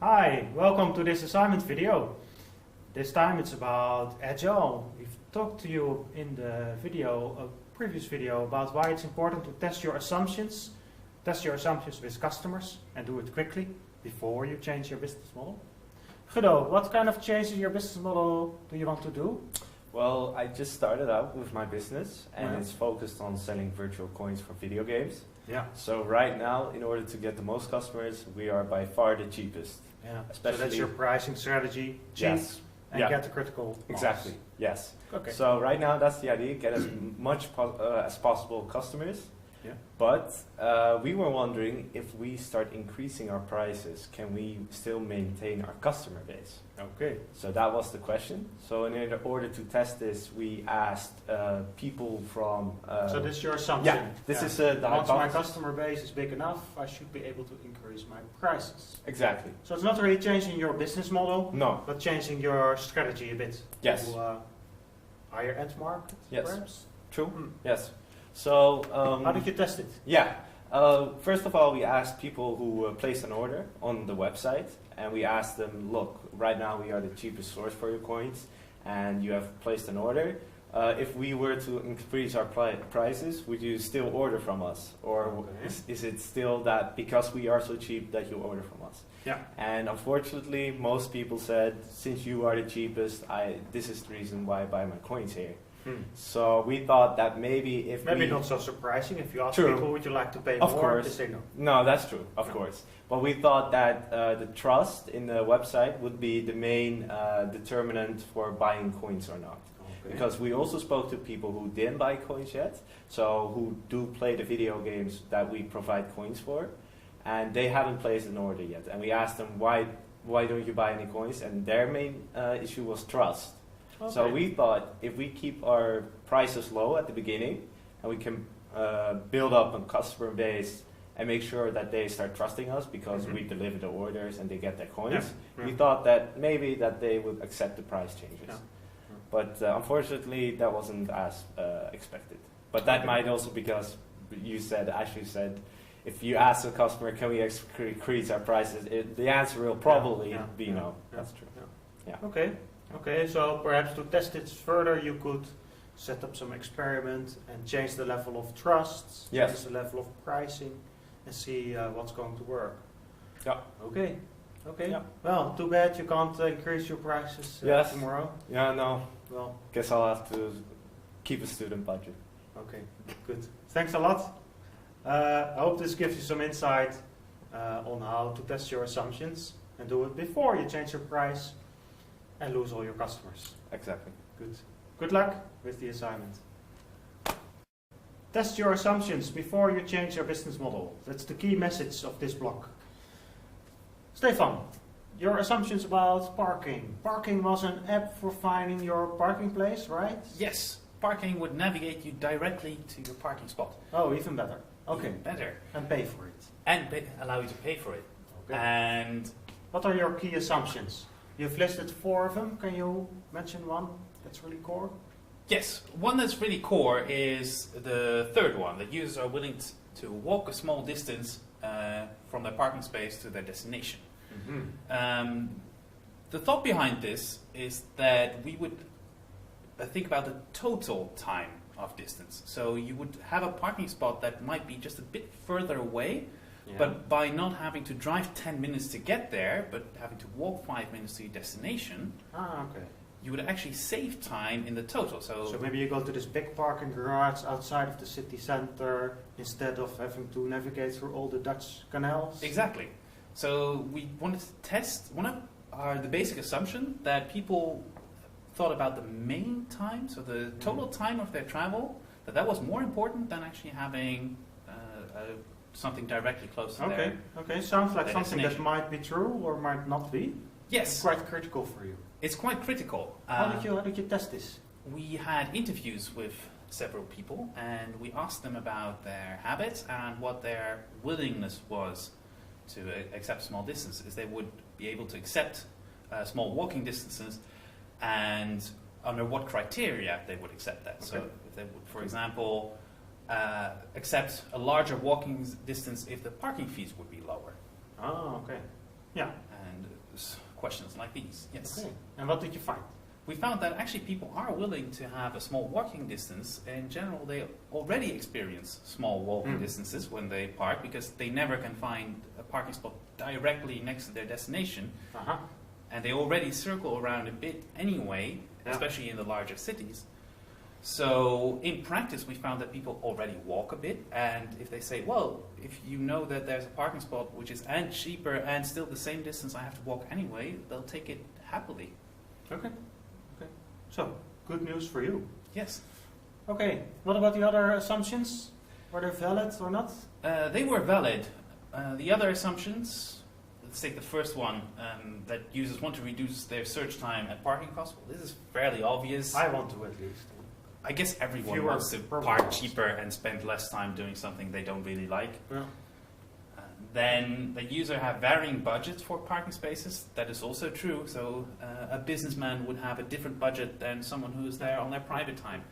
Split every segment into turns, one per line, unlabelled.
Hi, welcome to this assignment video. This time it's about Agile. We've talked to you in the previous video, about why it's important to test your assumptions with customers and do it quickly before you change your business model. Guido, what kind of changes in your business model do you want to do?
Well, I just started out with my business and it's focused on selling virtual coins for video games.
Yeah.
So right now, in order to get the most customers, we are by far the cheapest.
Yeah.
Especially
so that's your pricing strategy, cheap,
yes.
and get the critical mass.
Exactly, yes.
Okay.
So right now, that's the idea, get as much as possible customers.
Yeah.
But we were wondering, if we start increasing our prices, can we still maintain our customer base?
Okay.
So that was the question. So in order to test this, we asked people from...
so this is your assumption?
Yeah, this is the
once my customer base is big enough, I should be able to increase my prices.
Exactly.
So it's not really changing your business model,
no,
but changing your strategy a bit.
Yes.
To higher end market,
yes.
Perhaps?
True, yes. So...
how did you test it?
Yeah. First of all, we asked people who placed an order on the website, and we asked them, look, right now we are the cheapest source for your coins, and you have placed an order. If we were to increase our prices, would you still order from us? Or is it still that because we are so cheap that you order from us?
Yeah.
And unfortunately, most people said, since you are the cheapest, this is the reason why I buy my coins here. So we thought that maybe if
maybe not so surprising if you ask
True.
people, would you like to pay
of
more?
Course.
They say no.
No, that's true, of course. But we thought that the trust in the website would be the main determinant for buying coins or not. Okay. Because we also spoke to people who didn't buy coins yet, so who do play the video games that we provide coins for, and they haven't placed an order yet. And we asked them, why don't you buy any coins? And their main issue was trust. Okay. So we thought if we keep our prices low at the beginning and we can build up a customer base and make sure that they start trusting us because we deliver the orders and they get their coins, we thought that maybe that they would accept the price changes. Yeah. But unfortunately that wasn't as expected. But that might also because Ashley said, if you ask the customer, can we increase our prices, the answer will probably be no. That's true. Yeah.
Okay. Okay, so perhaps to test it further, you could set up some experiment and change the level of trust, change the level of pricing, and see what's going to work.
Yeah.
Okay. Okay.
Yeah.
Well, too bad you can't increase your prices tomorrow.
Yeah, no.
Well,
guess I'll have to keep a student budget.
Okay, good. Thanks a lot. I hope this gives you some insight on how to test your assumptions and do it before you change your price and lose all your customers.
Exactly.
Good. Good luck with the assignment. Test your assumptions before you change your business model. That's the key message of this block. Stefan, your assumptions about parking. Parking was an app for finding your parking place, right?
Yes. Parking would navigate you directly to your parking spot.
Oh, even better. Okay.
Even better.
And pay for it.
And allow you to pay for it.
Okay.
And
what are your key assumptions? You've listed 4 of them. Can you mention one that's really core?
Yes, one that's really core is the third one, that users are willing to walk a small distance from their parking space to their destination. The thought behind this is that we would think about the total time of distance. So you would have a parking spot that might be just a bit further away, but by not having to drive 10 minutes to get there, but having to walk 5 minutes to your destination, you would actually save time in the total. So
maybe you go to this big parking garage outside of the city center instead of having to navigate through all the Dutch canals?
Exactly. So we wanted to test the basic assumption that people thought about the main time, so the total time of their travel, that was more important than actually having something directly close to their
Okay, sounds like something that might be true or might not be.
Yes.
It's quite critical for you.
It's quite critical.
How did you test this?
We had interviews with several people and we asked them about their habits and what their willingness was to accept small distances. They would be able to accept small walking distances and under what criteria they would accept that. So if they would, for example, accept a larger walking distance if the parking fees would be lower.
Oh, okay. Yeah.
And questions like these. Yes.
Okay. And what did you find?
We found that actually people are willing to have a small walking distance. In general, they already experience small walking distances when they park because they never can find a parking spot directly next to their destination. And they already circle around a bit anyway, especially in the larger cities. So in practice, we found that people already walk a bit, and if they say, well, if you know that there's a parking spot which is and cheaper and still the same distance I have to walk anyway, they'll take it happily.
Okay. Okay. So, good news for you.
Yes.
Okay. What about the other assumptions? Were they valid or not?
They were valid. The other assumptions, let's take the first one, that users want to reduce their search time and parking costs. Well, this is fairly obvious.
I want to at least.
I guess everyone wants to park cheaper and spend less time doing something they don't really like.
Yeah.
Then the user have varying budgets for parking spaces. That is also true. So a businessman would have a different budget than someone who is there on their private time.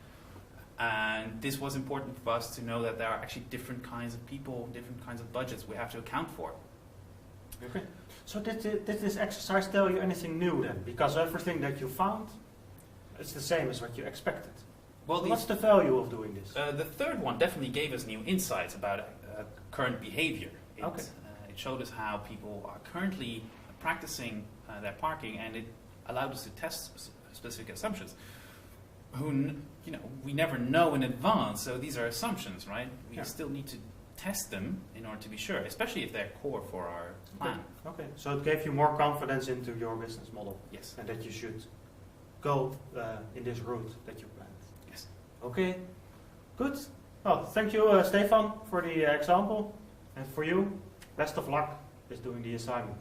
And this was important for us to know that there are actually different kinds of people, different kinds of budgets we have to account for.
Okay. So did this exercise tell you anything new then? Because everything that you found, it's the same as what you expected.
Well,
so what's the value of doing this?
The third one definitely gave us new insights about current behavior. It showed us how people are currently practicing their parking, and it allowed us to test specific assumptions. We never know in advance, so these are assumptions, right? We still need to test them in order to be sure, especially if they're core for our plan.
Okay. So it gave you more confidence into your business model.
Yes.
And that you should go in this route that you planned.
Yes.
Okay. Good. Well, thank you, Stefan, for the example. And for you, best of luck with doing the assignment.